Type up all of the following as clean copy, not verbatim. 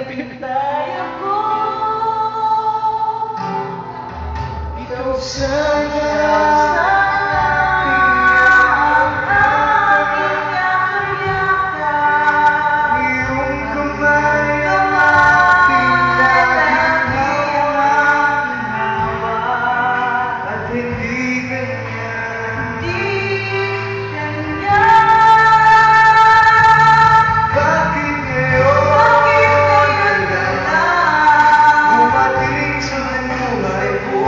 naghintay ako. Ikaw sana ang aking yakap-yakap. Iyong kamay ang aking laging hawak. At hindi ganyan, bakit ngayon ka lang dumating sa buhay ko?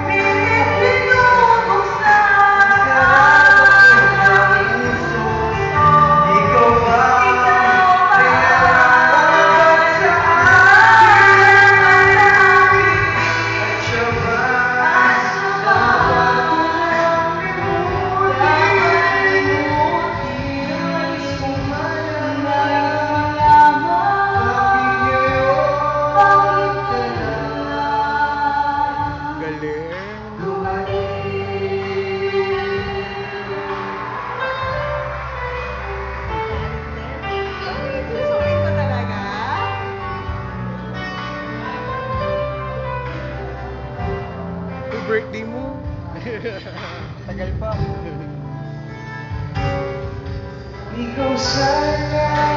Pilit binubuksan ang aking puso. Ikaw ba kaya babalik sa akin at siya ba dapat limutin? Nais kong malaman bakit ngayon ka lang Galing. dumating. Susuin ko talaga. Yung birthday mo. Tagal pa. Ikaw sana